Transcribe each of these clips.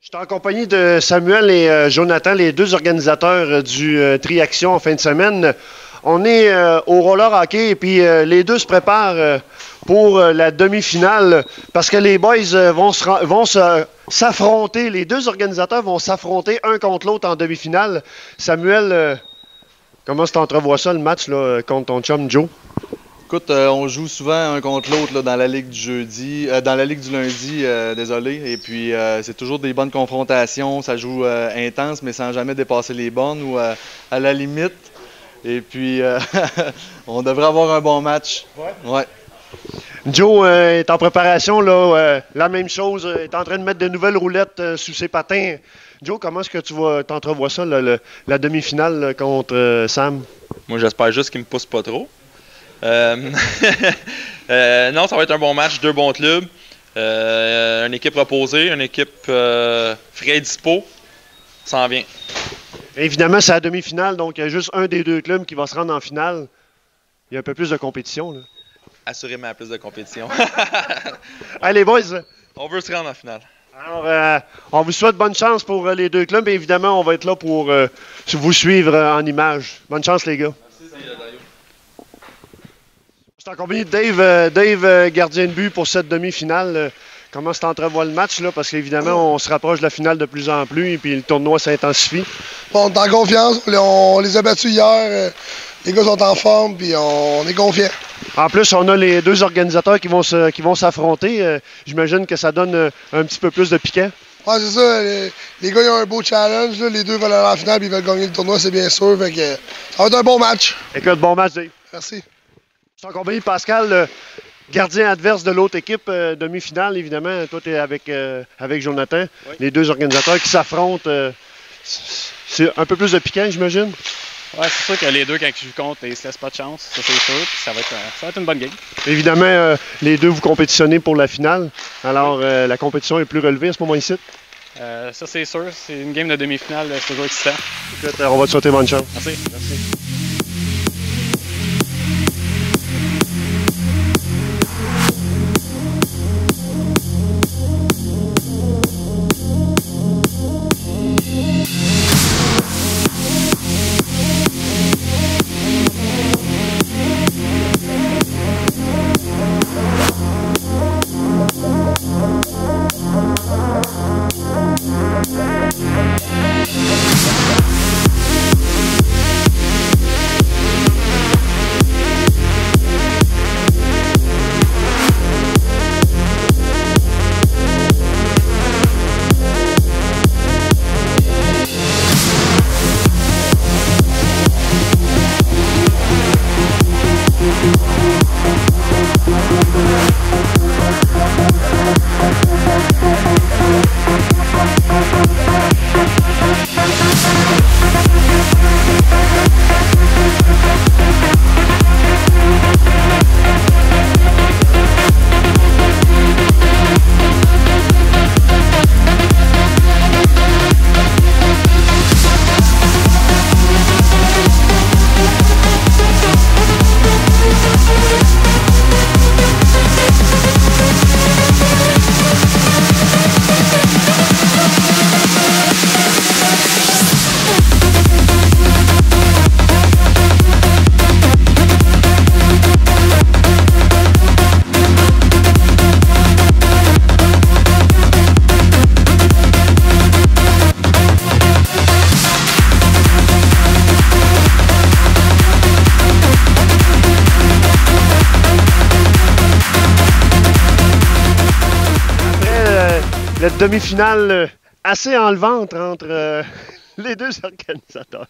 Je suis en compagnie de Samuel et Jonathan, les deux organisateurs du Triaction en fin de semaine. On est au roller hockey et puis les deux se préparent pour la demi-finale parce que les boys vont s'affronter. Les deux organisateurs vont s'affronter un contre l'autre en demi-finale. Samuel, comment tu entrevois ça le match là, contre ton chum Joe? Écoute, on joue souvent un contre l'autre dans la ligue du jeudi, dans la ligue du lundi, désolé. Et puis c'est toujours des bonnes confrontations, ça joue intense, mais sans jamais dépasser les bornes ou à la limite. Et puis on devrait avoir un bon match. Ouais. Joe est en préparation, là, la même chose, est en train de mettre de nouvelles roulettes sous ses patins. Joe, comment est-ce que tu t'entrevois ça, la demi-finale contre Sam? Moi, j'espère juste qu'il me pousse pas trop. Non, ça va être un bon match, deux bons clubs, une équipe reposée, une équipe frais et dispo, ça en vient. Évidemment, c'est la demi-finale, donc il y a juste un des deux clubs qui va se rendre en finale. Il y a un peu plus de compétition. Là. Assurément plus de compétition. Allez, boys! On veut se rendre en finale. Alors, on vous souhaite bonne chance pour les deux clubs. Et évidemment, on va être là pour vous suivre en images. Bonne chance, les gars. Merci, Dario. Je suis en compagnie de Dave, gardien de but pour cette demi-finale. Comment tu entrevois le match, là? Parce qu'évidemment, on se rapproche de la finale de plus en plus et puis le tournoi s'intensifie. Bon, on est en confiance. On les a battus hier. Les gars sont en forme puis on est confiants. En plus, on a les deux organisateurs qui vont s'affronter. J'imagine que ça donne un petit peu plus de piquant. Ouais, c'est ça. Les gars, ils ont un beau challenge. Là. Les deux veulent aller en finale et ils veulent gagner le tournoi, c'est bien sûr. Fait que, ça va être un bon match. Écoute, bon match, Dave. Merci. Je suis en compagnie de Pascal, le gardien adverse de l'autre équipe, demi-finale, évidemment. Toi, tu es avec Jonathan. Oui. Les deux organisateurs qui s'affrontent. C'est un peu plus de piquant, j'imagine? Ouais, c'est sûr que les deux, quand ils jouent contre, ils ne se laissent pas de chance, ça c'est sûr. Puis ça va être une bonne game. Évidemment, les deux vous compétitionnez pour la finale. Alors, la compétition est plus relevée à ce moment-ci? Ça c'est sûr. C'est une game de demi-finale, c'est toujours excitant. Écoute, on va te souhaiter bonne chance. Merci. La demi-finale assez enlevante entre les deux organisateurs.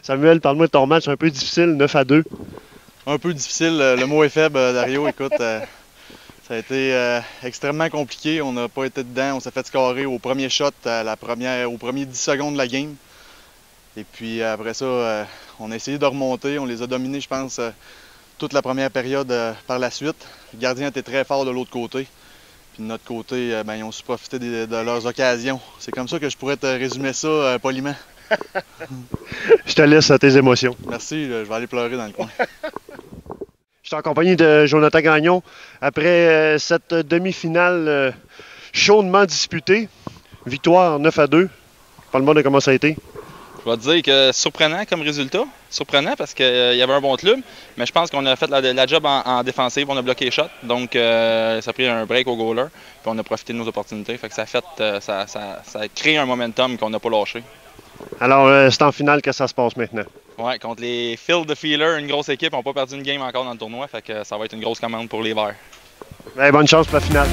Samuel, parle-moi de ton match un peu difficile, 9-2. Un peu difficile, le mot est faible, Dario. Écoute, ça a été extrêmement compliqué. On n'a pas été dedans. On s'est fait scorer au premier shot, aux premiers 10 secondes de la game. Et puis après ça, on a essayé de remonter. On les a dominés, je pense, toute la première période par la suite. Le gardien était très fort de l'autre côté. Puis de notre côté, ils ont su profiter de leurs occasions. C'est comme ça que je pourrais te résumer ça poliment. Je te laisse à tes émotions. Merci, je vais aller pleurer dans le coin. Je suis en compagnie de Jonathan Gagnon. Après cette demi-finale chaudement disputée, victoire 9-2. Parle-moi de comment ça a été. Je vais te dire que surprenant comme résultat. Surprenant parce qu'il y avait un bon club, mais je pense qu'on a fait la job en défensive, on a bloqué les shots, donc ça a pris un break au goaler, puis on a profité de nos opportunités. Fait que ça a créé un momentum qu'on n'a pas lâché. Alors, c'est en finale que ça se passe maintenant. Ouais, contre les Phil de Feeler, une grosse équipe, on n'a pas perdu une game encore dans le tournoi, fait que ça va être une grosse commande pour les Verts. Bonne chance pour la finale.